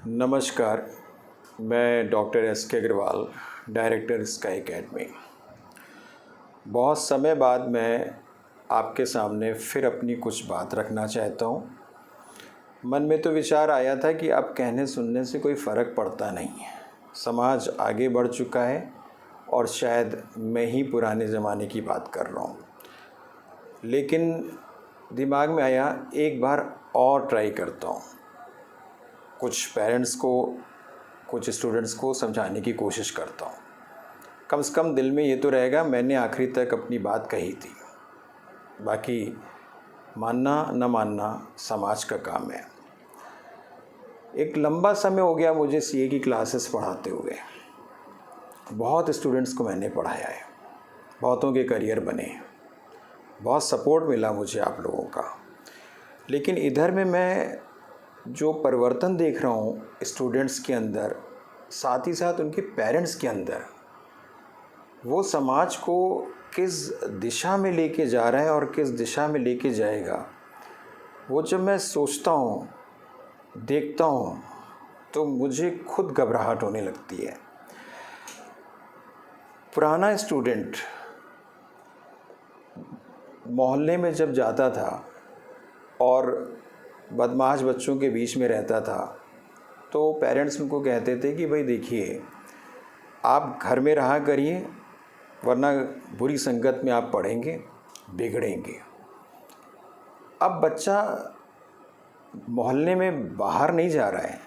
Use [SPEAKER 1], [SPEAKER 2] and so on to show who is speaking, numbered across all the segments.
[SPEAKER 1] नमस्कार, मैं doctor S के अग्रवाल, डायरेक्टर स्काई एकेडमी। बहुत समय बाद मैं आपके सामने फिर अपनी कुछ बात रखना चाहता हूँ। मन में तो विचार आया था कि अब कहने सुनने से कोई फ़र्क पड़ता नहीं है। समाज आगे बढ़ चुका है और शायद मैं ही पुराने ज़माने की बात कर रहा हूँ। लेकिन दिमाग में आया एक बार और ट्राई करता हूँ। कुछ पेरेंट्स को, कुछ स्टूडेंट्स को समझाने की कोशिश करता हूँ। कम से कम दिल में ये तो रहेगा मैंने आखिरी तक अपनी बात कही थी। बाकी मानना न मानना समाज का काम है। एक लंबा समय हो गया मुझे सीए की क्लासेस पढ़ाते हुए। बहुत स्टूडेंट्स को मैंने पढ़ाया है, बहुतों के करियर बने, बहुत सपोर्ट मिला मुझे आप लोगों का। लेकिन इधर में मैं जो परिवर्तन देख रहा हूँ स्टूडेंट्स के अंदर, साथ ही साथ उनके पेरेंट्स के अंदर, वो समाज को किस दिशा में लेके जा रहा है और किस दिशा में लेके जाएगा, वो जब मैं सोचता हूँ, देखता हूँ, तो मुझे खुद घबराहट होने लगती है। पुराना स्टूडेंट मोहल्ले में जब जाता था और बदमाश बच्चों के बीच में रहता था, तो पेरेंट्स उनको कहते थे कि भाई देखिए, आप घर में रहा करिए, वरना बुरी संगत में आप पढ़ेंगे, बिगड़ेंगे। अब बच्चा मोहल्ले में बाहर नहीं जा रहा है,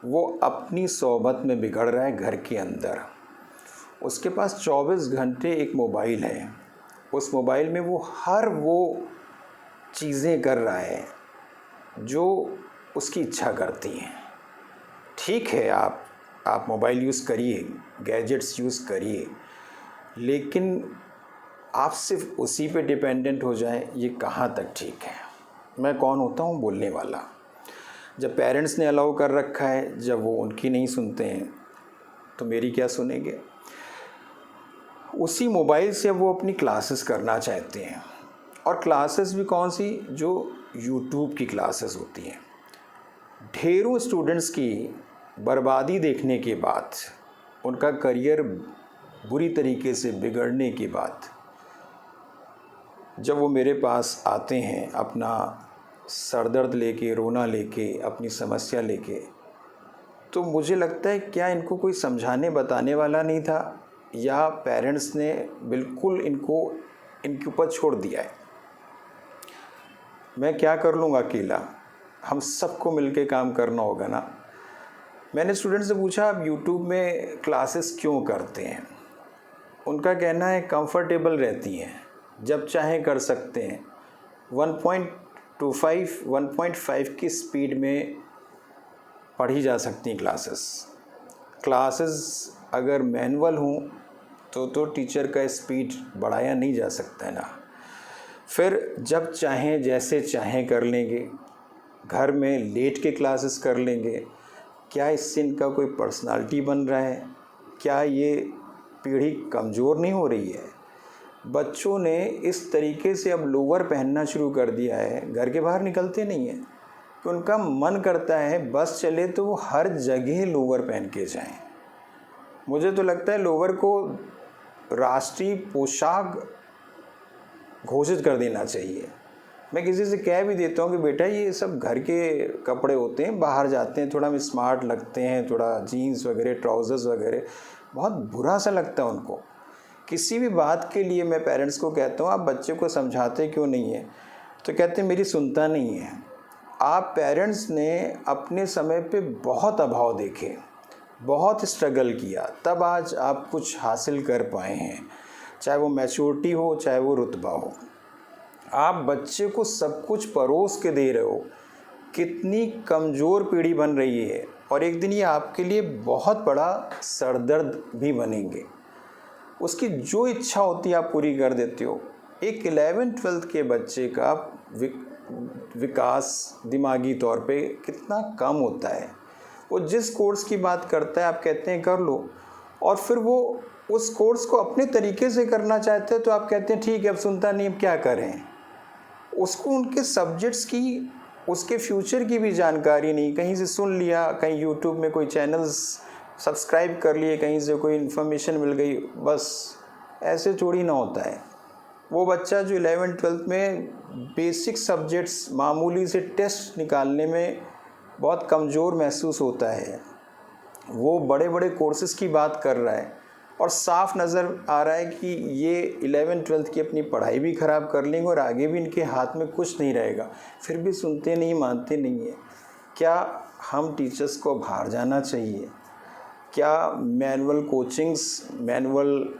[SPEAKER 1] वो अपनी सोहबत में बिगड़ रहा है घर के अंदर। उसके पास 24 घंटे एक मोबाइल है। उस मोबाइल में वो हर वो चीज़ें कर रहा है जो उसकी इच्छा करती हैं। ठीक है, आप मोबाइल यूज़ करिए, गैजेट्स यूज़ करिए, लेकिन आप सिर्फ उसी पे डिपेंडेंट हो जाएं, ये कहाँ तक ठीक है। मैं कौन होता हूँ बोलने वाला। जब पेरेंट्स ने अलाउ कर रखा है, जब वो उनकी नहीं सुनते हैं तो मेरी क्या सुनेंगे। उसी मोबाइल से वो अपनी क्लासेस करना चाहते हैं, और क्लासेस भी कौन सी, जो यूट्यूब की क्लासेस होती हैं। ढेरों स्टूडेंट्स की बर्बादी देखने के बाद, उनका करियर बुरी तरीके से बिगड़ने के बाद, जब वो मेरे पास आते हैं अपना सरदर्द लेके, रोना लेके, अपनी समस्या लेके, तो मुझे लगता है क्या इनको कोई समझाने बताने वाला नहीं था, या पेरेंट्स ने बिल्कुल इनको इनके ऊपर छोड़ दिया है। मैं क्या कर लूँगा अकेला, हम सबको मिलके काम करना होगा ना। मैंने स्टूडेंट से पूछा आप यूट्यूब में क्लासेस क्यों करते हैं। उनका कहना है कंफर्टेबल रहती हैं, जब चाहें कर सकते हैं। 1.25 1.5 की स्पीड में पढ़ी जा सकती हैं क्लासेस अगर मैनुअल हों तो टीचर का स्पीड बढ़ाया नहीं जा सकता है ना। फिर जब चाहें जैसे चाहें कर लेंगे, घर में लेट के क्लासेस कर लेंगे। क्या इससे इनका कोई पर्सनालिटी बन रहा है? क्या ये पीढ़ी कमज़ोर नहीं हो रही है? बच्चों ने इस तरीके से अब लोअर पहनना शुरू कर दिया है, घर के बाहर निकलते नहीं हैं, कि उनका मन करता है बस चले तो वो हर जगह लोअर पहन के जाएं। मुझे तो लगता है लोअर को राष्ट्रीय पोशाक घोषित कर देना चाहिए। मैं किसी से कह भी देता हूँ कि बेटा ये सब घर के कपड़े होते हैं, बाहर जाते हैं थोड़ा स्मार्ट लगते हैं, थोड़ा जीन्स वगैरह, ट्राउज़र्स वगैरह, बहुत बुरा सा लगता है उनको। किसी भी बात के लिए मैं पेरेंट्स को कहता हूँ आप बच्चे को समझाते क्यों नहीं है, तो कहते हैं मेरी सुनता नहीं है। आप पेरेंट्स ने अपने समय पे बहुत अभाव देखे, बहुत स्ट्रगल किया, तब आज आप कुछ हासिल कर पाए हैं, चाहे वो मैच्योरिटी हो, चाहे वो रुतबा हो। आप बच्चे को सब कुछ परोस के दे रहे हो। कितनी कमज़ोर पीढ़ी बन रही है, और एक दिन ये आपके लिए बहुत बड़ा सरदर्द भी बनेंगे। उसकी जो इच्छा होती है आप पूरी कर देते हो। एक 11th-12th के बच्चे का विकास दिमागी तौर पे कितना कम होता है। वो जिस कोर्स की बात करता है आप कहते हैं कर लो, और फिर वो उस कोर्स को अपने तरीके से करना चाहते हैं तो आप कहते हैं ठीक है अब सुनता नहीं, अब क्या करें। उसको उनके सब्जेक्ट्स की उसके फ्यूचर की भी जानकारी नहीं, कहीं से सुन लिया, कहीं यूट्यूब में कोई चैनल्स सब्सक्राइब कर लिए, कहीं से कोई इन्फॉर्मेशन मिल गई, बस ऐसे थोड़ी ना होता है। वो बच्चा जो 11th-12th में बेसिक सब्जेक्ट्स मामूली से टेस्ट निकालने में बहुत कमज़ोर महसूस होता है, वो बड़े बड़े कोर्सेज़ की बात कर रहा है और साफ नज़र आ रहा है कि ये 11th-12th की अपनी पढ़ाई भी ख़राब कर लेंगे और आगे भी इनके हाथ में कुछ नहीं रहेगा, फिर भी सुनते नहीं, मानते नहीं है। क्या हम टीचर्स को बाहर जाना चाहिए? क्या मैनुअल कोचिंग्स, मैनुअल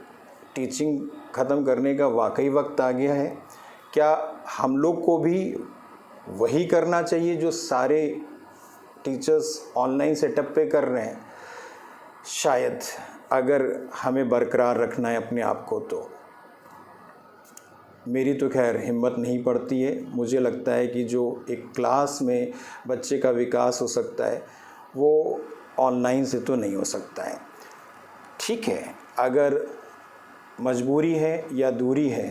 [SPEAKER 1] टीचिंग ख़त्म करने का वाकई वक्त आ गया है? क्या हम लोग को भी वही करना चाहिए जो सारे टीचर्स ऑनलाइन सेटअप पे कर रहे हैं? शायद, अगर हमें बरकरार रखना है अपने आप को तो। मेरी तो खैर हिम्मत नहीं पड़ती है। मुझे लगता है कि जो एक क्लास में बच्चे का विकास हो सकता है वो ऑनलाइन से तो नहीं हो सकता है। ठीक है, अगर मजबूरी है या दूरी है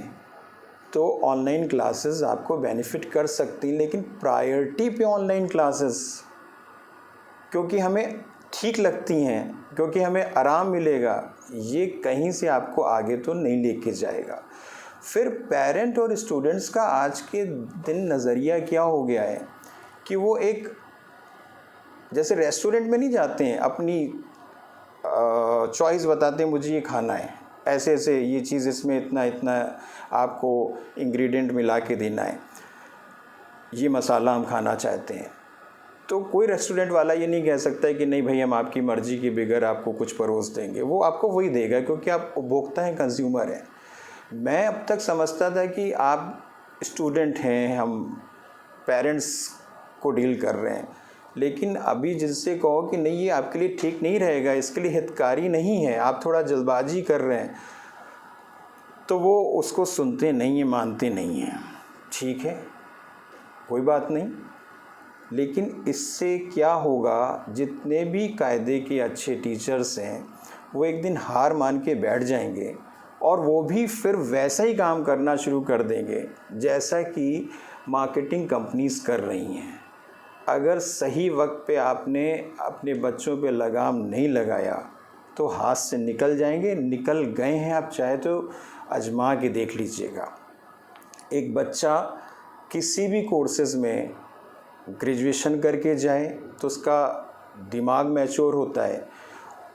[SPEAKER 1] तो ऑनलाइन क्लासेस आपको बेनिफिट कर सकती, लेकिन प्रायोरिटी पे ऑनलाइन क्लासेस, क्योंकि हमें ठीक लगती हैं, क्योंकि हमें आराम मिलेगा, ये कहीं से आपको आगे तो नहीं लेके जाएगा। फिर पेरेंट और स्टूडेंट्स का आज के दिन नज़रिया क्या हो गया है कि वो एक जैसे रेस्टोरेंट में नहीं जाते हैं, अपनी चॉइस बताते हैं, मुझे ये खाना है, ऐसे ऐसे ये चीज़, इसमें इतना इतना आपको इंग्रेडिएंट मिला के देना है, ये मसाला हम खाना चाहते हैं। तो कोई रेस्टोरेंट वाला ये नहीं कह सकता है कि नहीं भाई हम आपकी मर्ज़ी के बगैर आपको कुछ परोस देंगे, वो आपको वही देगा क्योंकि आप उपभोक्ता हैं, कंज्यूमर हैं। मैं अब तक समझता था कि आप स्टूडेंट हैं, हम पेरेंट्स को डील कर रहे हैं, लेकिन अभी जिससे कहो कि नहीं ये आपके लिए ठीक नहीं रहेगा, इसके लिए हितकारी नहीं है, आप थोड़ा जल्दबाजी कर रहे हैं, तो वो उसको सुनते नहीं हैं, मानते नहीं हैं। ठीक है, कोई बात नहीं, लेकिन इससे क्या होगा, जितने भी कायदे के अच्छे टीचर्स हैं वो एक दिन हार मान के बैठ जाएंगे और वो भी फिर वैसा ही काम करना शुरू कर देंगे जैसा कि मार्केटिंग कंपनीज कर रही हैं। अगर सही वक्त पे आपने अपने बच्चों पे लगाम नहीं लगाया तो हाथ से निकल जाएंगे। निकल गए हैं, आप चाहे तो आजमा के देख लीजिएगा। एक बच्चा किसी भी कोर्सेज़ में ग्रेजुएशन करके जाए तो उसका दिमाग मैच्योर होता है,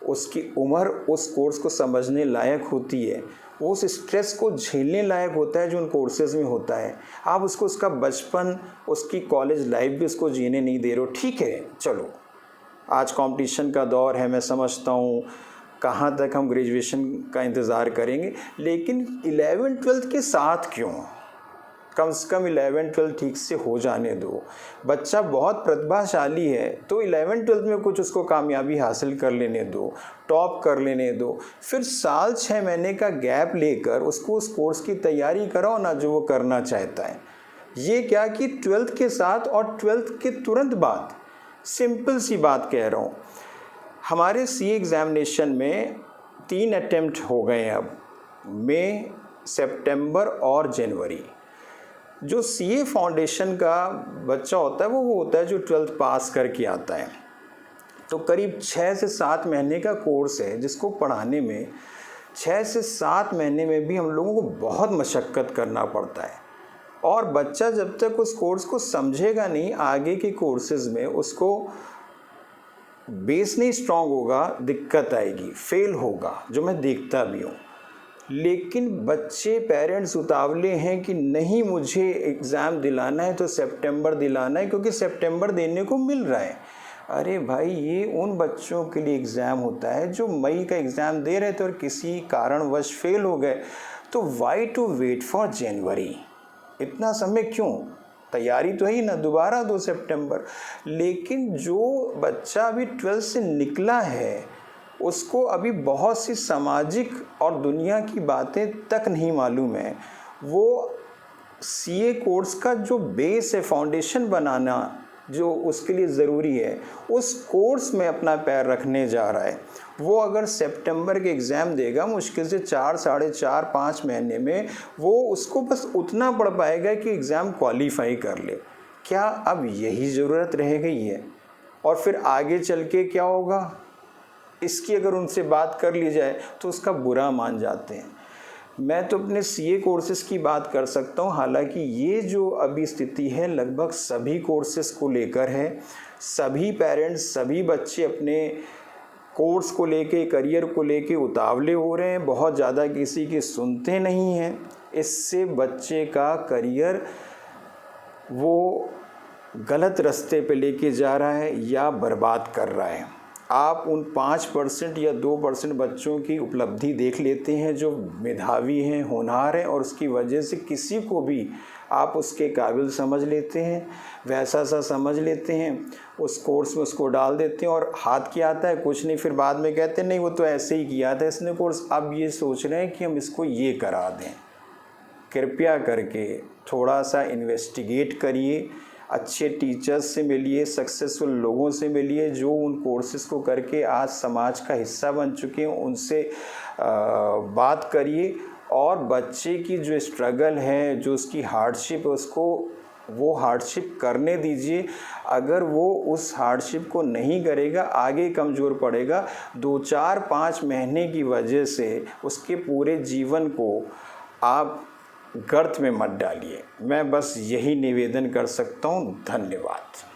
[SPEAKER 1] उसकी उम्र उस कोर्स को समझने लायक होती है, वो उस स्ट्रेस को झेलने लायक होता है जो उन कोर्सेज़ में होता है। आप उसको उसका बचपन, उसकी कॉलेज लाइफ भी उसको जीने नहीं दे रहे हो। ठीक है, चलो आज कंपटीशन का दौर है, मैं समझता हूँ कहाँ तक हम ग्रेजुएशन का इंतज़ार करेंगे, लेकिन 11th-12th के साथ क्यों, कम से कम 11th-12th ठीक से हो जाने दो। बच्चा बहुत प्रतिभाशाली है तो 11th-12th में कुछ उसको कामयाबी हासिल कर लेने दो, टॉप कर लेने दो, फिर साल 6 महीने का गैप लेकर उसको उस कोर्स की तैयारी कराओ ना जो वो करना चाहता है। ये क्या कि 12th के साथ और 12th के तुरंत बाद, सिंपल सी बात कह रहा हूँ, हमारे सीए एग्ज़ामिनेशन में 3 अटेम्प्ट हो गए हैं अब, मई, सितंबर और जनवरी। जो सीए फाउंडेशन का बच्चा होता है वो होता है जो 12th पास करके आता है, तो करीब 6 से 7 महीने का कोर्स है जिसको पढ़ाने में 6 से 7 महीने में भी हम लोगों को बहुत मशक्क़त करना पड़ता है। और बच्चा जब तक उस कोर्स को समझेगा नहीं, आगे के कोर्सेज़ में उसको बेस नहीं स्ट्रॉन्ग होगा, दिक्कत आएगी, फेल होगा, जो मैं देखता भी हूँ। लेकिन बच्चे, पेरेंट्स उतावले हैं कि नहीं मुझे एग्ज़ाम दिलाना है तो सितंबर दिलाना है क्योंकि सितंबर देने को मिल रहा है। अरे भाई, ये उन बच्चों के लिए एग्ज़ाम होता है जो मई का एग्ज़ाम दे रहे थे और किसी कारणवश फेल हो गए, तो why to wait for January, इतना समय क्यों, तैयारी तो है ही ना, दोबारा 2 सितंबर। लेकिन जो बच्चा अभी 12th से निकला है उसको अभी बहुत सी सामाजिक और दुनिया की बातें तक नहीं मालूम है। वो सीए कोर्स का जो बेस है, फाउंडेशन बनाना जो उसके लिए ज़रूरी है, उस कोर्स में अपना पैर रखने जा रहा है। वो अगर सितंबर के एग्ज़ाम देगा, मुश्किल से 4, साढ़े 4, 5 महीने में वो उसको बस उतना पढ़ पाएगा कि एग्ज़ाम क्वालिफाई कर ले। क्या अब यही ज़रूरत रह गई है? और फिर आगे चल के क्या होगा, इसकी अगर उनसे बात कर ली जाए तो उसका बुरा मान जाते हैं। मैं तो अपने सीए कोर्सेज़ की बात कर सकता हूँ, हालांकि ये जो अभी स्थिति है लगभग सभी कोर्सेज़ को लेकर है। सभी पेरेंट्स, सभी बच्चे अपने कोर्स को लेके, करियर को लेके उतावले हो रहे हैं, बहुत ज़्यादा किसी की सुनते नहीं हैं। इससे बच्चे का करियर वो गलत रास्ते पे लेके जा रहा है या बर्बाद कर रहा है। आप उन 5% या 2% बच्चों की उपलब्धि देख लेते हैं जो मेधावी हैं, होनहार हैं, और उसकी वजह से किसी को भी आप उसके काबिल समझ लेते हैं, वैसा सा समझ लेते हैं, उस कोर्स में उसको डाल देते हैं और हाथ क्या आता है, कुछ नहीं। फिर बाद में कहते हैं नहीं वो तो ऐसे ही किया था इसने कोर्स। अब ये सोच रहे हैं कि हम इसको ये करा दें। कृपया करके थोड़ा सा इन्वेस्टिगेट करिए, अच्छे टीचर्स से मिलिए, सक्सेसफुल लोगों से मिलिए जो उन कोर्सेज़ को करके आज समाज का हिस्सा बन चुके हैं, उनसे बात करिए। और बच्चे की जो स्ट्रगल है, जो उसकी हार्डशिप है, उसको वो हार्डशिप करने दीजिए। अगर वो उस हार्डशिप को नहीं करेगा, आगे कमज़ोर पड़ेगा। 2-4-5 महीने की वजह से उसके पूरे जीवन को आप गर्त में मत डालिए। मैं बस यही निवेदन कर सकता हूँ। धन्यवाद।